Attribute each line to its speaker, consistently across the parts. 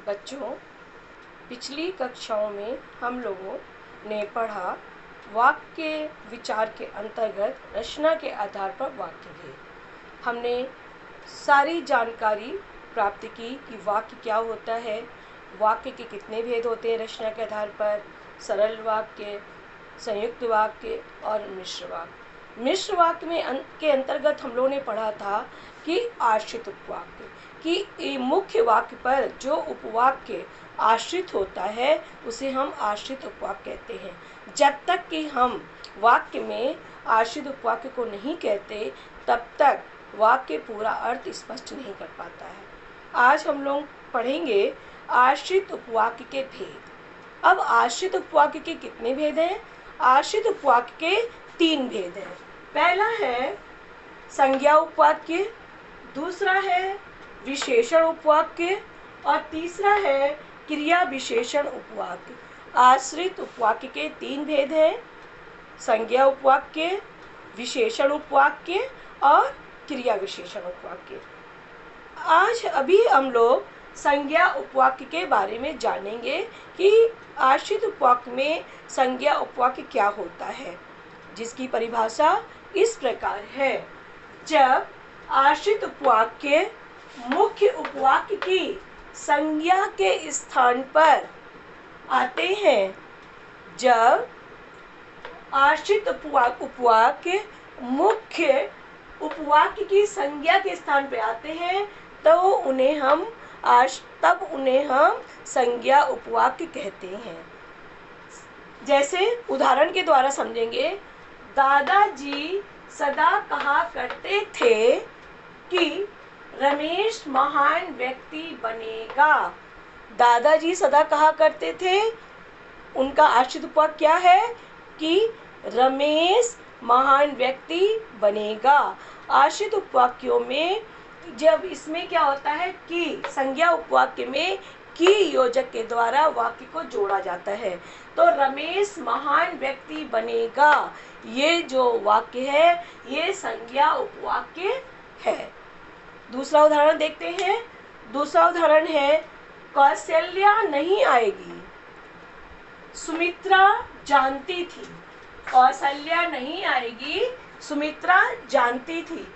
Speaker 1: बच्चों, पिछली कक्षाओं में हम लोगों ने पढ़ा वाक्य विचार के अंतर्गत रचना के आधार पर वाक्य भेद। हमने सारी जानकारी प्राप्त की कि वाक्य क्या होता है, वाक्य के कितने भेद होते हैं रचना के आधार पर, सरल वाक्य, संयुक्त वाक्य और मिश्र वाक्य। मिश्र वाक्य में के अंतर्गत हम लोगों ने पढ़ा था कि आश्रित उपवाक्य, कि मुख्य वाक्य पर जो उपवाक्य आश्रित होता है उसे हम आश्रित उपवाक्य कहते हैं। जब तक कि हम वाक्य में आश्रित उपवाक्य को नहीं कहते तब तक वाक्य पूरा अर्थ स्पष्ट नहीं कर पाता है। आज हम लोग पढ़ेंगे आश्रित उपवाक्य के भेद। अब आश्रित उपवाक्य के कितने भेद हैं? आश्रित उपवाक्य के 3 भेद हैं। पहला है संज्ञा उपवाक्य, दूसरा है विशेषण उपवाक्य और तीसरा है क्रिया विशेषण उपवाक्य। आश्रित उपवाक्य के 3 भेद हैं, संज्ञा उपवाक्य, विशेषण उपवाक्य और क्रिया विशेषण उपवाक्य। आज अभी हम लोग संज्ञा उपवाक्य के बारे में जानेंगे कि आश्रित उपवाक्य में संज्ञा उपवाक्य क्या होता है, जिसकी परिभाषा इस प्रकार है। जब आश्रित उपवाक्य मुख्य उपवाक्य की संज्ञा के स्थान पर आते हैं, जब आश्रित उपवाक्य मुख्य उपवाक्य की संज्ञा के स्थान पर आते हैं तो उन्हें हम संज्ञा उपवाक्य कहते हैं। जैसे उदाहरण के द्वारा समझेंगे। दादाजी सदा कहा करते थे कि रमेश महान व्यक्ति बनेगा। दादाजी सदा कहा करते थे, उनका आश्रित उपवाक्य क्या है कि रमेश महान व्यक्ति बनेगा। आश्रित उपवाक्यों में जब इसमें क्या होता है कि संज्ञा उपवाक्य में की योजक के द्वारा वाक्य को जोड़ा जाता है, तो रमेश महान व्यक्ति बनेगा, ये जो वाक्य है ये संज्ञा उपवाक्य है। दूसरा उदाहरण देखते हैं। दूसरा उदाहरण है कौशल्या नहीं आएगी। सुमित्रा जानती थी। कौशल्या नहीं आएगी, सुमित्रा जानती थी।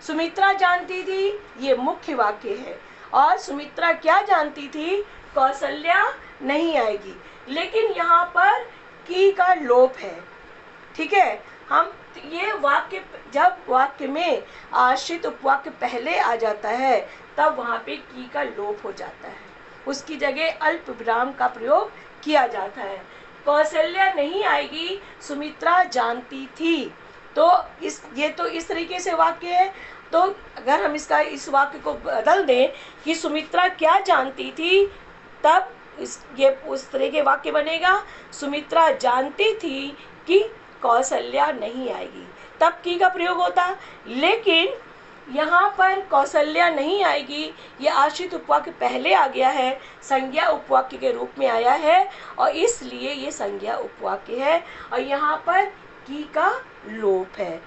Speaker 1: सुमित्रा जानती थी ये मुख्य वाक्य है और सुमित्रा क्या जानती थी? कौशल्या नहीं आएगी। लेकिन यहाँ पर की का लोप है। ठीक है, हम ये वाक्य जब वाक्य में आश्रित उपवाक्य पहले आ जाता है तब वहाँ पे की का लोप हो जाता है, उसकी जगह अल्प विराम का प्रयोग किया जाता है। कौशल्या नहीं आएगी, सुमित्रा जानती थी। तो इस तरीके से वाक्य है। तो अगर हम इस वाक्य को बदल दें कि सुमित्रा क्या जानती थी, तब ये उस तरह के वाक्य बनेगा। सुमित्रा जानती थी कि कौशल्या नहीं आएगी, तब की का प्रयोग होता। लेकिन यहाँ पर कौशल्या नहीं आएगी, ये आश्रित उपवाक्य पहले आ गया है, संज्ञा उपवाक्य के रूप में आया है और इसलिए ये संज्ञा उपवाक्य है और यहाँ पर की का लोप है।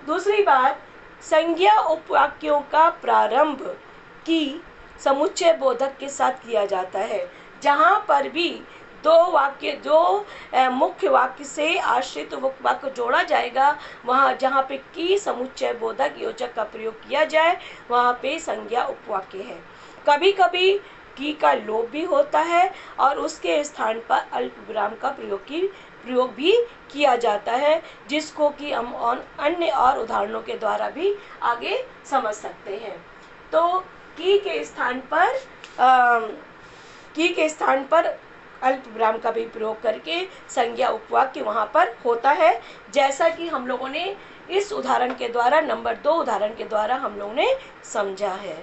Speaker 1: दूसरी बात, संज्ञा उपवाक्यों का प्रारंभ की समुच्चय बोधक के साथ किया जाता है। जहाँ पर भी दो मुख्य वाक्य से आश्रित वाक्य जोड़ा जाएगा, वहाँ जहाँ पे की समुच्चय बोधक योजक का प्रयोग किया जाए वहाँ पे संज्ञा उपवाक्य है। कभी कभी की का लोप भी होता है और उसके स्थान पर अल्प विराम का प्रयोग भी किया जाता है, जिसको कि हम अन्य और उदाहरणों के द्वारा भी आगे समझ सकते हैं। तो की के स्थान पर अल्प विराम का भी प्रयोग करके संज्ञा उपवाक्य वहाँ पर होता है, जैसा कि हम लोगों ने इस उदाहरण के द्वारा, नंबर 2 उदाहरण के द्वारा हम लोगों ने समझा है।